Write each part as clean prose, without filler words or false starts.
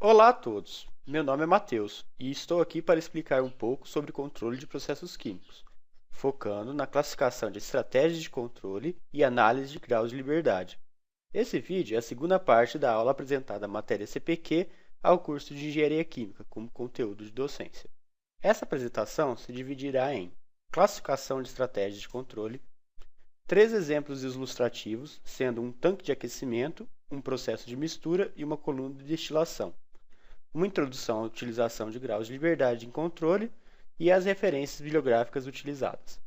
Olá a todos, meu nome é Matheus e estou aqui para explicar um pouco sobre controle de processos químicos, focando na classificação de estratégias de controle e análise de graus de liberdade. Esse vídeo é a segunda parte da aula apresentada à matéria CPQ ao curso de Engenharia Química como conteúdo de docência. Essa apresentação se dividirá em classificação de estratégias de controle, três exemplos ilustrativos, sendo um tanque de aquecimento, um processo de mistura e uma coluna de destilação, uma introdução à utilização de graus de liberdade em controle e as referências bibliográficas utilizadas.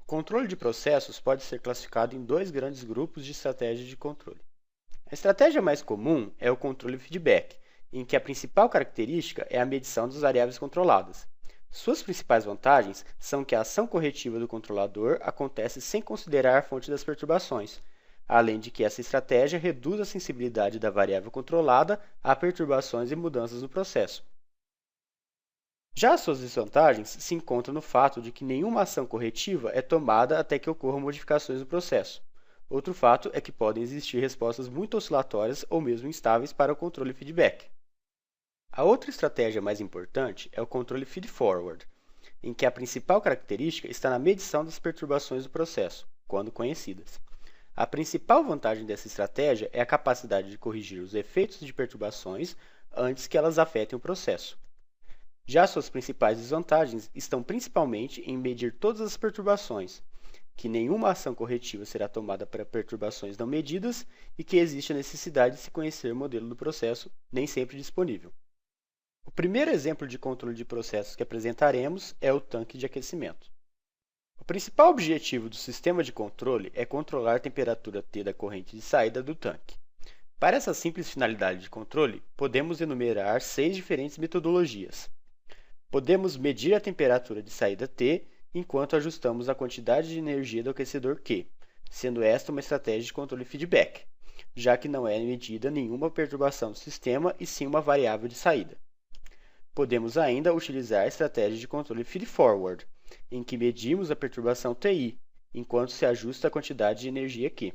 O controle de processos pode ser classificado em dois grandes grupos de estratégias de controle. A estratégia mais comum é o controle feedback, em que a principal característica é a medição das variáveis controladas. Suas principais vantagens são que a ação corretiva do controlador acontece sem considerar a fonte das perturbações, além de que essa estratégia reduz a sensibilidade da variável controlada a perturbações e mudanças no processo. Já as suas desvantagens se encontram no fato de que nenhuma ação corretiva é tomada até que ocorram modificações no processo. Outro fato é que podem existir respostas muito oscilatórias ou mesmo instáveis para o controle feedback. A outra estratégia mais importante é o controle feed-forward, em que a principal característica está na medição das perturbações do processo, quando conhecidas. A principal vantagem dessa estratégia é a capacidade de corrigir os efeitos de perturbações antes que elas afetem o processo. Já suas principais desvantagens estão principalmente em medir todas as perturbações, que nenhuma ação corretiva será tomada para perturbações não medidas e que existe a necessidade de se conhecer o modelo do processo, nem sempre disponível. O primeiro exemplo de controle de processos que apresentaremos é o tanque de aquecimento. O principal objetivo do sistema de controle é controlar a temperatura T da corrente de saída do tanque. Para essa simples finalidade de controle, podemos enumerar 6 diferentes metodologias. Podemos medir a temperatura de saída T enquanto ajustamos a quantidade de energia do aquecedor Q, sendo esta uma estratégia de controle feedback, já que não é medida nenhuma perturbação do sistema e sim uma variável de saída. Podemos ainda utilizar a estratégia de controle feed-forward, em que medimos a perturbação TI, enquanto se ajusta a quantidade de energia Q.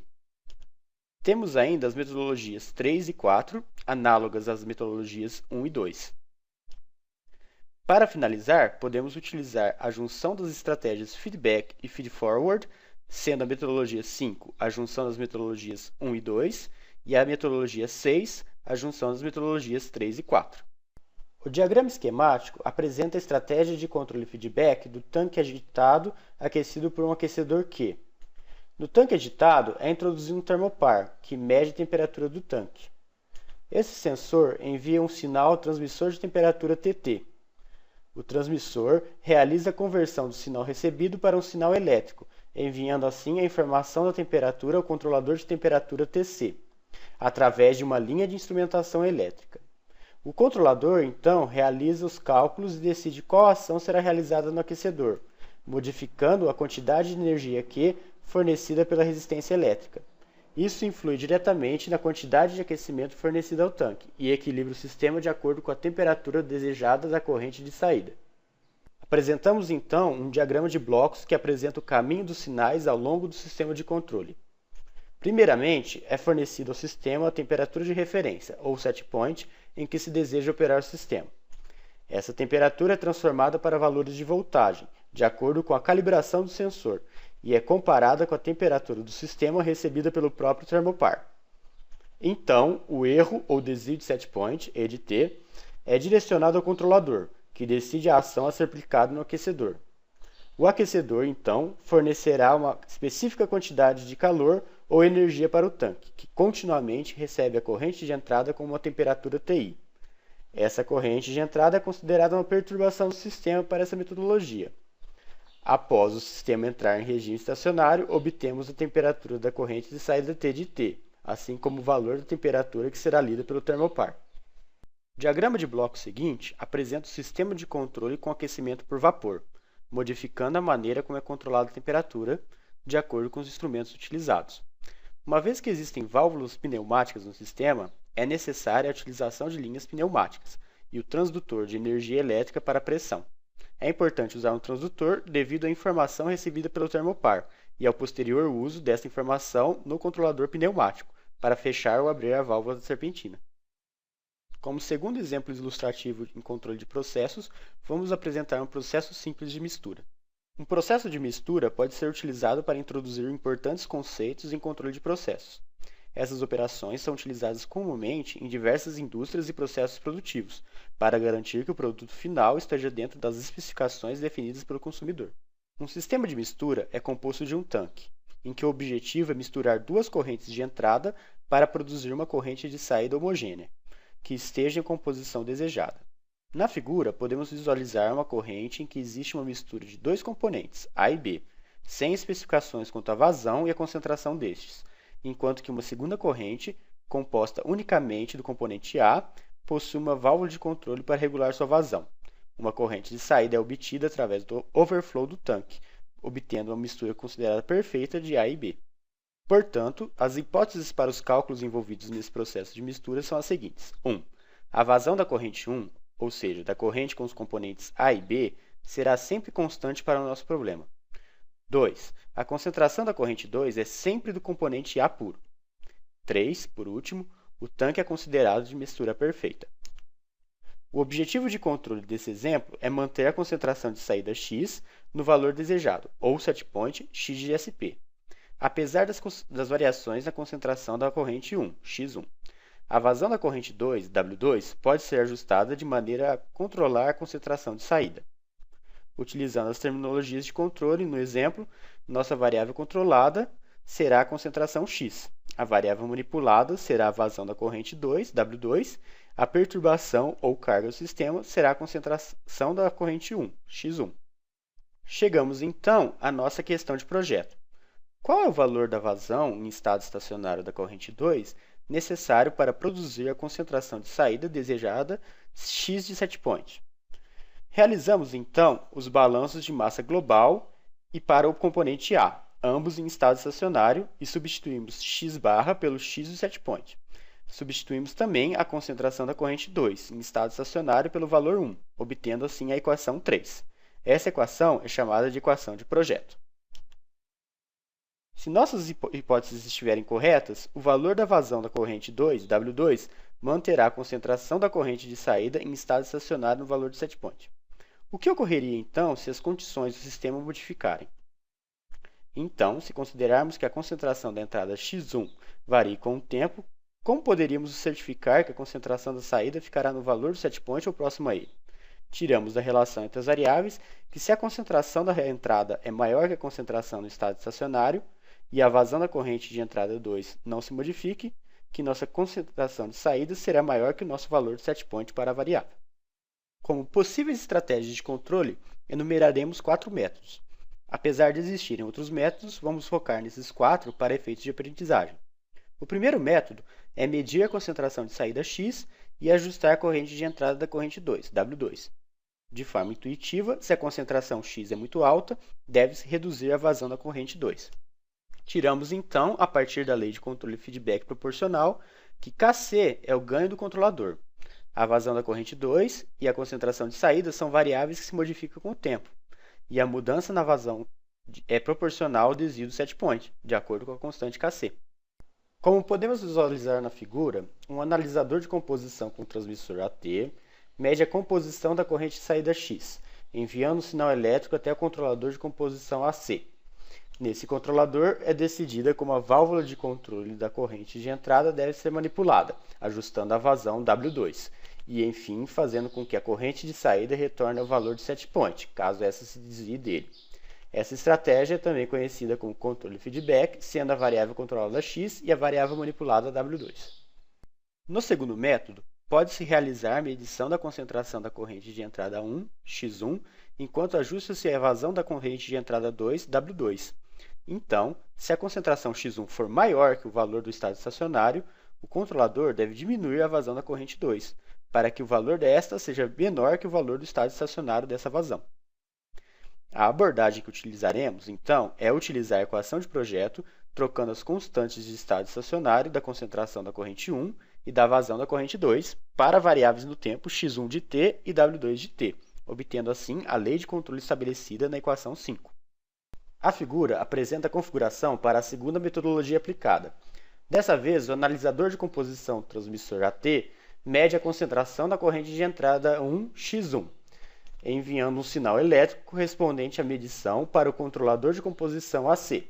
Temos ainda as metodologias 3 e 4, análogas às metodologias 1 e 2. Para finalizar, podemos utilizar a junção das estratégias feedback e feed-forward, sendo a metodologia 5 a junção das metodologias 1 e 2 e a metodologia 6 a junção das metodologias 3 e 4. O diagrama esquemático apresenta a estratégia de controle feedback do tanque agitado aquecido por um aquecedor Q. No tanque agitado é introduzido um termopar, que mede a temperatura do tanque. Esse sensor envia um sinal ao transmissor de temperatura TT. O transmissor realiza a conversão do sinal recebido para um sinal elétrico, enviando assim a informação da temperatura ao controlador de temperatura TC, através de uma linha de instrumentação elétrica. O controlador, então, realiza os cálculos e decide qual ação será realizada no aquecedor, modificando a quantidade de energia Q fornecida pela resistência elétrica. Isso influi diretamente na quantidade de aquecimento fornecida ao tanque e equilibra o sistema de acordo com a temperatura desejada da corrente de saída. Apresentamos, então, um diagrama de blocos que apresenta o caminho dos sinais ao longo do sistema de controle. Primeiramente, é fornecida ao sistema a temperatura de referência, ou set point, em que se deseja operar o sistema. Essa temperatura é transformada para valores de voltagem, de acordo com a calibração do sensor, e é comparada com a temperatura do sistema recebida pelo próprio termopar. Então, o erro, ou desvio de set point, EDT, é direcionado ao controlador, que decide a ação a ser aplicada no aquecedor. O aquecedor, então, fornecerá uma específica quantidade de calor ou energia para o tanque, que continuamente recebe a corrente de entrada com uma temperatura TI. Essa corrente de entrada é considerada uma perturbação do sistema para essa metodologia. Após o sistema entrar em regime estacionário, obtemos a temperatura da corrente de saída T de T, assim como o valor da temperatura que será lida pelo termopar. O diagrama de bloco seguinte apresenta o sistema de controle com aquecimento por vapor, modificando a maneira como é controlada a temperatura, de acordo com os instrumentos utilizados. Uma vez que existem válvulas pneumáticas no sistema, é necessária a utilização de linhas pneumáticas e o transdutor de energia elétrica para pressão. É importante usar um transdutor devido à informação recebida pelo termopar e ao posterior uso dessa informação no controlador pneumático, para fechar ou abrir a válvula da serpentina. Como segundo exemplo ilustrativo em controle de processos, vamos apresentar um processo simples de mistura. Um processo de mistura pode ser utilizado para introduzir importantes conceitos em controle de processos. Essas operações são utilizadas comumente em diversas indústrias e processos produtivos, para garantir que o produto final esteja dentro das especificações definidas pelo consumidor. Um sistema de mistura é composto de um tanque, em que o objetivo é misturar duas correntes de entrada para produzir uma corrente de saída homogênea, que esteja em composição desejada. Na figura, podemos visualizar uma corrente em que existe uma mistura de dois componentes, A e B, sem especificações quanto à vazão e a concentração destes, enquanto que uma segunda corrente, composta unicamente do componente A, possui uma válvula de controle para regular sua vazão. Uma corrente de saída é obtida através do overflow do tanque, obtendo uma mistura considerada perfeita de A e B. Portanto, as hipóteses para os cálculos envolvidos nesse processo de mistura são as seguintes. 1. A vazão da corrente 1, ou seja, da corrente com os componentes A e B, será sempre constante para o nosso problema. 2. A concentração da corrente 2 é sempre do componente A puro. 3. Por último, o tanque é considerado de mistura perfeita. O objetivo de controle desse exemplo é manter a concentração de saída X no valor desejado, ou setpoint X de SP, apesar das variações na concentração da corrente 1, X1. A vazão da corrente 2, W2, pode ser ajustada de maneira a controlar a concentração de saída. Utilizando as terminologias de controle, no exemplo, nossa variável controlada será a concentração X. A variável manipulada será a vazão da corrente 2, W2. A perturbação ou carga do sistema será a concentração da corrente 1, X1. Chegamos então à nossa questão de projeto. Qual é o valor da vazão em estado estacionário da corrente 2 necessário para produzir a concentração de saída desejada X de setpoint? Realizamos, então, os balanços de massa global e para o componente A, ambos em estado estacionário, e substituímos x barra pelo x do setpoint. Substituímos também a concentração da corrente 2, em estado estacionário, pelo valor 1, obtendo assim a equação 3. Essa equação é chamada de equação de projeto. Se nossas hipóteses estiverem corretas, o valor da vazão da corrente 2, W2, manterá a concentração da corrente de saída em estado estacionário no valor de setpoint. O que ocorreria, então, se as condições do sistema modificarem? Então, se considerarmos que a concentração da entrada X1 varie com o tempo, como poderíamos certificar que a concentração da saída ficará no valor do setpoint ou próximo a ele? Tiramos da relação entre as variáveis que se a concentração da entrada é maior que a concentração no estado estacionário e a vazão da corrente de entrada 2 não se modifique, que nossa concentração de saída será maior que o nosso valor de setpoint para a variável. Como possíveis estratégias de controle, enumeraremos 4 métodos. Apesar de existirem outros métodos, vamos focar nesses 4 para efeitos de aprendizagem. O primeiro método é medir a concentração de saída X e ajustar a corrente de entrada da corrente 2, W2. De forma intuitiva, se a concentração X é muito alta, deve-se reduzir a vazão da corrente 2. Tiramos, então, a partir da lei de controle feedback proporcional, que Kc é o ganho do controlador. A vazão da corrente 2 e a concentração de saída são variáveis que se modificam com o tempo, e a mudança na vazão é proporcional ao desvio do setpoint, de acordo com a constante Kc. Como podemos visualizar na figura, um analisador de composição com transmissor AT mede a composição da corrente de saída X, enviando o sinal elétrico até o controlador de composição AC. Nesse controlador, é decidida como a válvula de controle da corrente de entrada deve ser manipulada, ajustando a vazão W2, e, enfim, fazendo com que a corrente de saída retorne ao valor de setpoint, caso essa se desvie dele. Essa estratégia é também conhecida como controle feedback, sendo a variável controlada X e a variável manipulada W2. No segundo método, pode-se realizar a medição da concentração da corrente de entrada 1, X1, enquanto ajusta-se a vazão da corrente de entrada 2, W2. Então, se a concentração X1 for maior que o valor do estado estacionário, o controlador deve diminuir a vazão da corrente 2, para que o valor desta seja menor que o valor do estado estacionário dessa vazão. A abordagem que utilizaremos, então, é utilizar a equação de projeto, trocando as constantes de estado estacionário da concentração da corrente 1 e da vazão da corrente 2 para variáveis no tempo x1 de t e w2 de t, obtendo assim a lei de controle estabelecida na equação 5. A figura apresenta a configuração para a segunda metodologia aplicada. Dessa vez, o analisador de composição transmissor AT mede a concentração da corrente de entrada 1, X1, enviando um sinal elétrico correspondente à medição para o controlador de composição AC.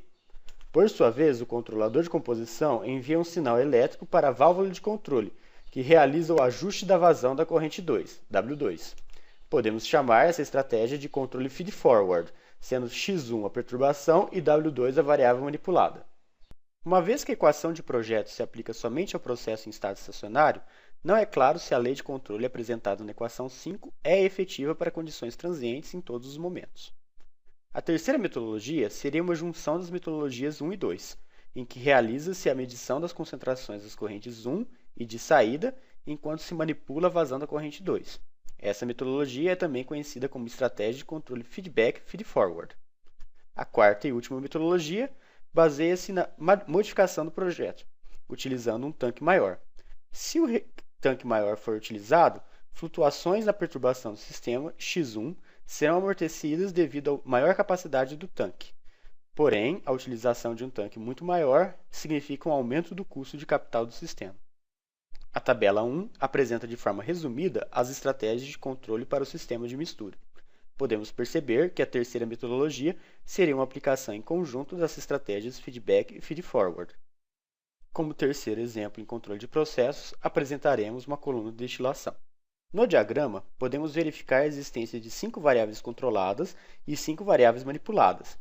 Por sua vez, o controlador de composição envia um sinal elétrico para a válvula de controle, que realiza o ajuste da vazão da corrente 2, W2. Podemos chamar essa estratégia de controle feed-forward, sendo X1 a perturbação e W2 a variável manipulada. Uma vez que a equação de projeto se aplica somente ao processo em estado estacionário, não é claro se a lei de controle apresentada na equação 5 é efetiva para condições transientes em todos os momentos. A terceira metodologia seria uma junção das metodologias 1 e 2, em que realiza-se a medição das concentrações das correntes 1 e de saída, enquanto se manipula a vazão da corrente 2. Essa metodologia é também conhecida como estratégia de controle feedback feed-forward. A quarta e última metodologia baseia-se na modificação do projeto, utilizando um tanque maior. Se o tanque maior for utilizado, flutuações na perturbação do sistema X1 serão amortecidas devido à maior capacidade do tanque. Porém, a utilização de um tanque muito maior significa um aumento do custo de capital do sistema. A tabela 1 apresenta de forma resumida as estratégias de controle para o sistema de mistura. Podemos perceber que a terceira metodologia seria uma aplicação em conjunto das estratégias feedback e feed-forward. Como terceiro exemplo em controle de processos, apresentaremos uma coluna de destilação. No diagrama, podemos verificar a existência de 5 variáveis controladas e 5 variáveis manipuladas.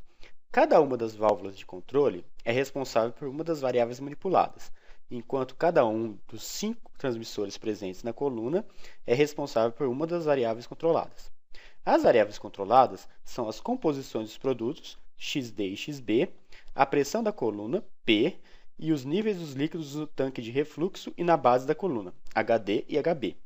Cada uma das válvulas de controle é responsável por uma das variáveis manipuladas, enquanto cada um dos 5 transmissores presentes na coluna é responsável por uma das variáveis controladas. As variáveis controladas são as composições dos produtos, XD e XB, a pressão da coluna, P, e os níveis dos líquidos no tanque de refluxo e na base da coluna, HD e HB.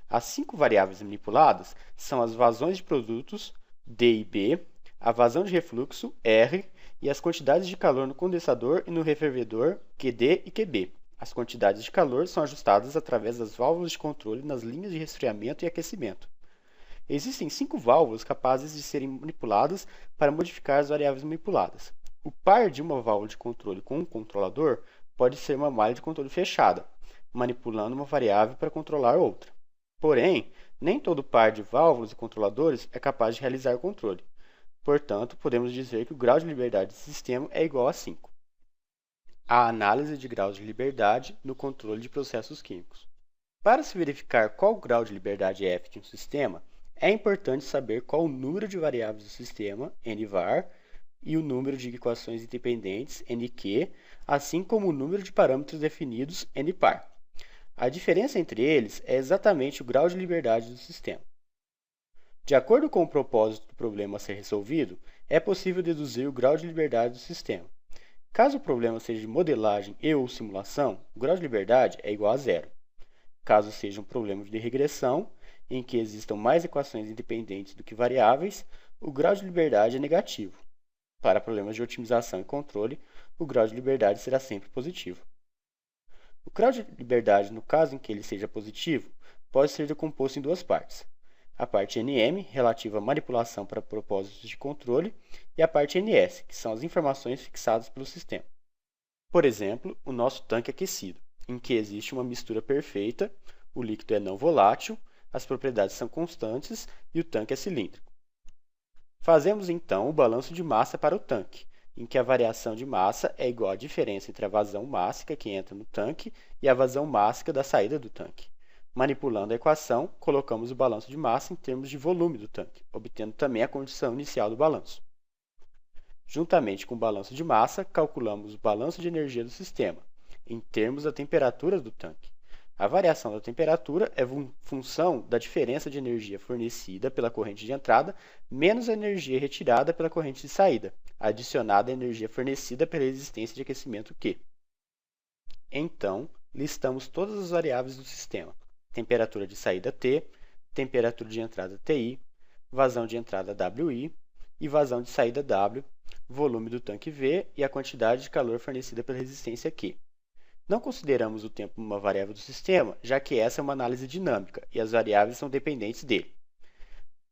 As 5 variáveis manipuladas são as vazões de produtos, D e B, a vazão de refluxo, R, e as quantidades de calor no condensador e no refervedor, QD e QB. As quantidades de calor são ajustadas através das válvulas de controle nas linhas de resfriamento e aquecimento. Existem 5 válvulas capazes de serem manipuladas para modificar as variáveis manipuladas. O par de uma válvula de controle com um controlador pode ser uma malha de controle fechada, manipulando uma variável para controlar outra. Porém, nem todo par de válvulas e controladores é capaz de realizar o controle. Portanto, podemos dizer que o grau de liberdade do sistema é igual a 5. A análise de graus de liberdade no controle de processos químicos. Para se verificar qual o grau de liberdade F de um sistema, é importante saber qual o número de variáveis do sistema, nvar, e o número de equações independentes, nq, assim como o número de parâmetros definidos, npar. A diferença entre eles é exatamente o grau de liberdade do sistema. De acordo com o propósito do problema a ser resolvido, é possível deduzir o grau de liberdade do sistema. Caso o problema seja de modelagem e/ou simulação, o grau de liberdade é igual a 0. Caso seja um problema de regressão, em que existam mais equações independentes do que variáveis, o grau de liberdade é negativo. Para problemas de otimização e controle, o grau de liberdade será sempre positivo. O grau de liberdade, no caso em que ele seja positivo, pode ser decomposto em 2 partes. A parte NM, relativa à manipulação para propósitos de controle, e a parte NS, que são as informações fixadas pelo sistema. Por exemplo, o nosso tanque aquecido, em que existe uma mistura perfeita, o líquido é não volátil, as propriedades são constantes e o tanque é cilíndrico. Fazemos então o balanço de massa para o tanque, em que a variação de massa é igual à diferença entre a vazão mássica que entra no tanque e a vazão mássica da saída do tanque. Manipulando a equação, colocamos o balanço de massa em termos de volume do tanque, obtendo também a condição inicial do balanço. Juntamente com o balanço de massa, calculamos o balanço de energia do sistema, em termos da temperatura do tanque. A variação da temperatura é função da diferença de energia fornecida pela corrente de entrada menos a energia retirada pela corrente de saída, adicionada à energia fornecida pela existência de aquecimento Q. Então, listamos todas as variáveis do sistema: temperatura de saída T, temperatura de entrada TI, vazão de entrada WI e vazão de saída W, volume do tanque V e a quantidade de calor fornecida pela resistência Q. Não consideramos o tempo uma variável do sistema, já que essa é uma análise dinâmica e as variáveis são dependentes dele.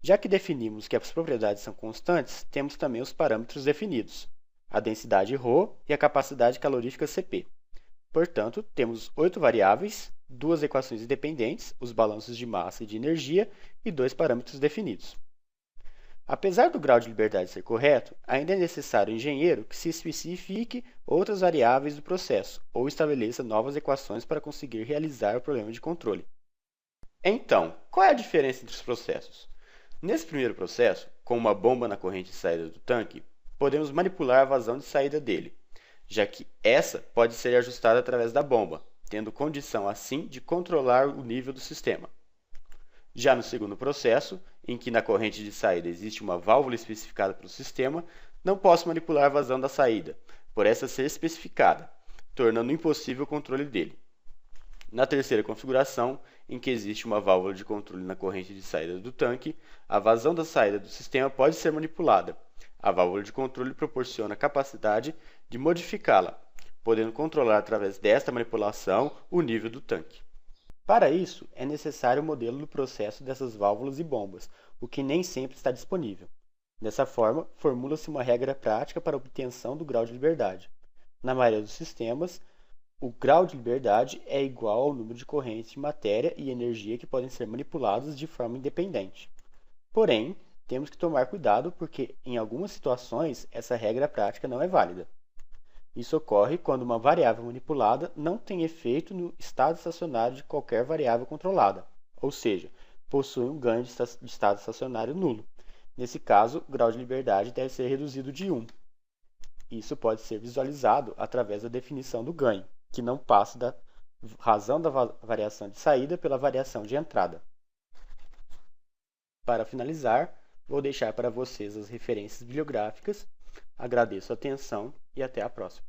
Já que definimos que as propriedades são constantes, temos também os parâmetros definidos, a densidade ρ e a capacidade calorífica Cp. Portanto, temos 8 variáveis, duas equações independentes, os balanços de massa e de energia, e dois parâmetros definidos. Apesar do grau de liberdade ser correto, ainda é necessário ao engenheiro que se especifique outras variáveis do processo ou estabeleça novas equações para conseguir realizar o problema de controle. Então, qual é a diferença entre os processos? Nesse primeiro processo, com uma bomba na corrente de saída do tanque, podemos manipular a vazão de saída dele, já que essa pode ser ajustada através da bomba, tendo condição assim de controlar o nível do sistema. Já no segundo processo, em que na corrente de saída existe uma válvula especificada para o sistema, não posso manipular a vazão da saída, por essa ser especificada, tornando impossível o controle dele. Na terceira configuração, em que existe uma válvula de controle na corrente de saída do tanque, a vazão da saída do sistema pode ser manipulada. A válvula de controle proporciona a capacidade de modificá-la, podendo controlar através desta manipulação o nível do tanque. Para isso, é necessário o modelo do processo dessas válvulas e bombas, o que nem sempre está disponível. Dessa forma, formula-se uma regra prática para a obtenção do grau de liberdade. Na maioria dos sistemas, o grau de liberdade é igual ao número de correntes de matéria e energia que podem ser manipuladas de forma independente. Porém, temos que tomar cuidado porque, em algumas situações, essa regra prática não é válida. Isso ocorre quando uma variável manipulada não tem efeito no estado estacionário de qualquer variável controlada, ou seja, possui um ganho de estado estacionário nulo. Nesse caso, o grau de liberdade deve ser reduzido de 1. Isso pode ser visualizado através da definição do ganho, que não passa da razão da variação de saída pela variação de entrada. Para finalizar, vou deixar para vocês as referências bibliográficas. Agradeço a atenção e até a próxima.